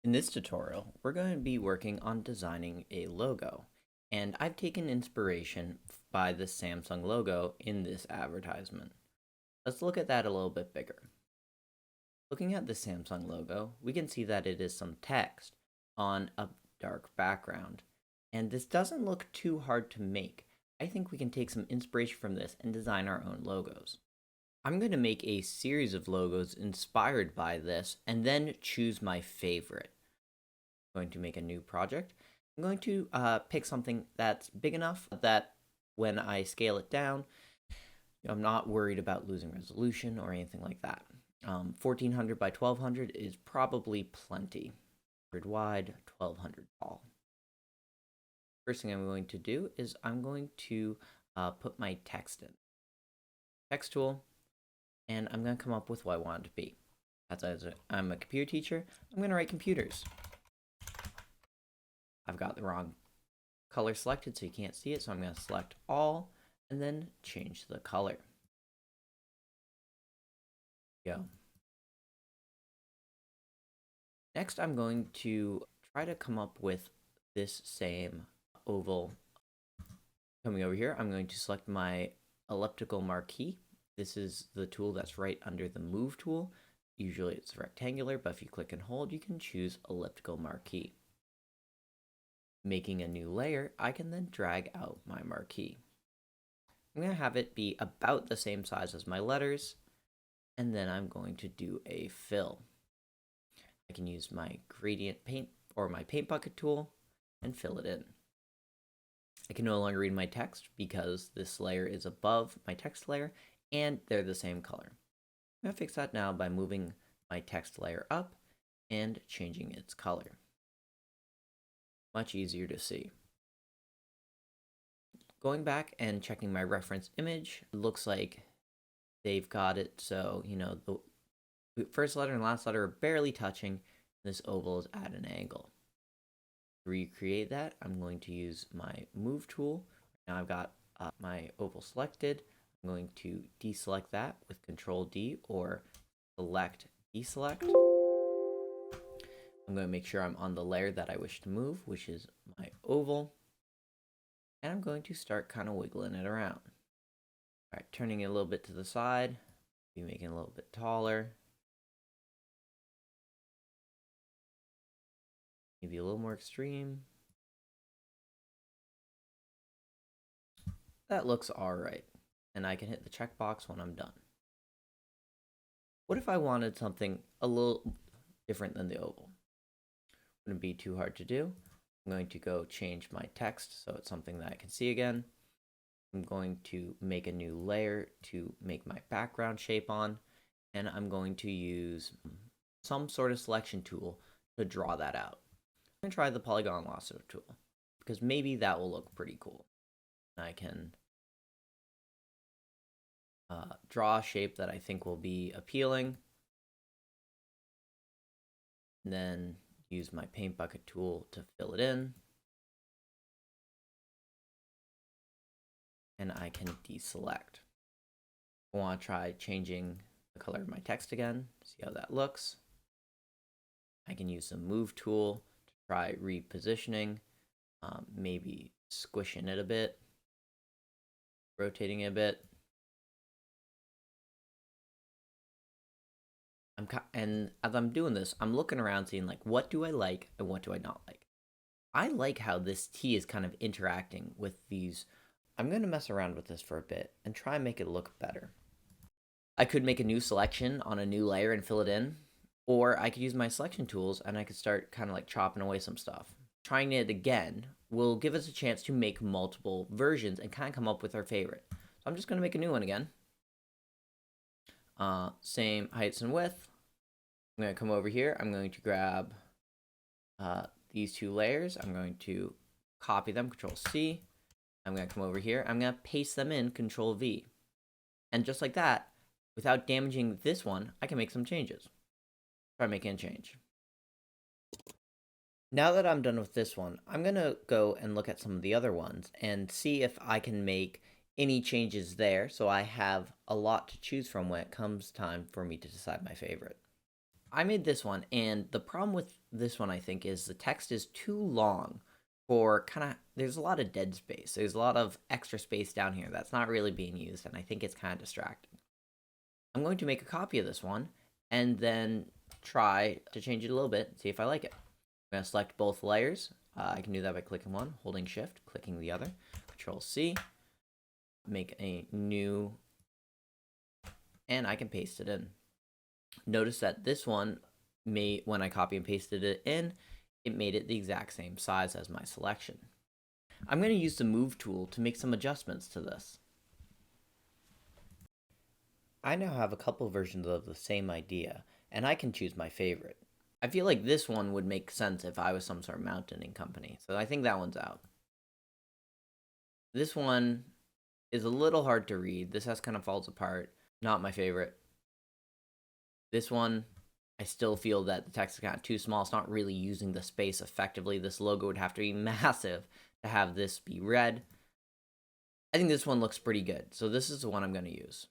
In this tutorial, we're going to be working on designing a logo, and I've taken inspiration by the Samsung logo in this advertisement. Let's look at that a little bit bigger. Looking at the Samsung logo, we can see that it is some text on a dark background, and this doesn't look too hard to make. I think we can take some inspiration from this and design our own logos. I'm going to make a series of logos inspired by this and then choose my favorite. Going to make a new project. I'm going to pick something that's big enough that when I scale it down, I'm not worried about losing resolution or anything like that. 1400 by 1200 is probably plenty. 100 wide, 1200 tall. First thing I'm going to do is I'm going to put my text in. Text tool, and I'm going to come up with what I want it to be. As I'm a computer teacher, I'm going to write computers. I've got the wrong color selected so you can't see it, so I'm going to select all and then change the color. Go. Next, I'm going to try to come up with this same oval. Coming over here, I'm going to select my elliptical marquee. This is the tool that's right under the move tool. Usually it's rectangular, but if you click and hold, you can choose elliptical marquee. Making a new layer, I can then drag out my marquee. I'm going to have it be about the same size as my letters, and then I'm going to do a fill. I can use my gradient paint or my paint bucket tool and fill it in. I can no longer read my text because this layer is above my text layer and they're the same color. I'm going to fix that now by moving my text layer up and changing its color. Much easier to see. Going back and checking my reference image, it looks like they've got it so, the first letter and last letter are barely touching. This oval is at an angle. To recreate that, I'm going to use my move tool. Now I've got my oval selected. I'm going to deselect that with Control D or select deselect. I'm going to make sure I'm on the layer that I wish to move, which is my oval. And I'm going to start kind of wiggling it around. All right, turning it a little bit to the side, be making it a little bit taller. Maybe a little more extreme. That looks all right. And I can hit the checkbox when I'm done. What if I wanted something a little different than the oval? Wouldn't be too hard to do. I'm going to go change my text so it's something that I can see again. I'm going to make a new layer to make my background shape on, and I'm going to use some sort of selection tool to draw that out. I'm going to try the polygon lasso tool because maybe that will look pretty cool. I can draw a shape that I think will be appealing, and then use my paint bucket tool to fill it in. And I can deselect. I want to try changing the color of my text again, see how that looks. I can use the move tool to try repositioning, maybe squishing it a bit, rotating it a bit. And as I'm doing this, I'm looking around seeing like, what do I like and what do I not like? I like how this T is kind of interacting with these. I'm going to mess around with this for a bit and try and make it look better. I could make a new selection on a new layer and fill it in, or I could use my selection tools and I could start kind of like chopping away some stuff. Trying it again will give us a chance to make multiple versions and kind of come up with our favorite. So I'm just going to make a new one again. Same heights and width. I'm going to come over here. I'm going to grab these two layers. I'm going to copy them, Control C. I'm going to come over here. I'm going to paste them in, Control V. And just like that, without damaging this one, I can make some changes. Try making a change. Now that I'm done with this one, I'm going to go and look at some of the other ones and see if I can make any changes there so I have a lot to choose from when it comes time for me to decide my favorite. I made this one, and the problem with this one, I think, is the text is too long for kind of, there's a lot of dead space. There's a lot of extra space down here that's not really being used, and I think it's kind of distracting. I'm going to make a copy of this one, and then try to change it a little bit, see if I like it. I'm going to select both layers. I can do that by clicking one, holding shift, clicking the other, Control C, make a new, and I can paste it in. Notice that this one, when I copy and pasted it in, it made it the exact same size as my selection. I'm going to use the Move tool to make some adjustments to this. I now have a couple versions of the same idea, and I can choose my favorite. I feel like this one would make sense if I was some sort of mountaineering company, so I think that one's out. This one is a little hard to read. This has kind of falls apart. Not my favorite. This one, I still feel that the text is kind of too small. It's not really using the space effectively. This logo would have to be massive to have this be read. I think this one looks pretty good, so this is the one I'm going to use.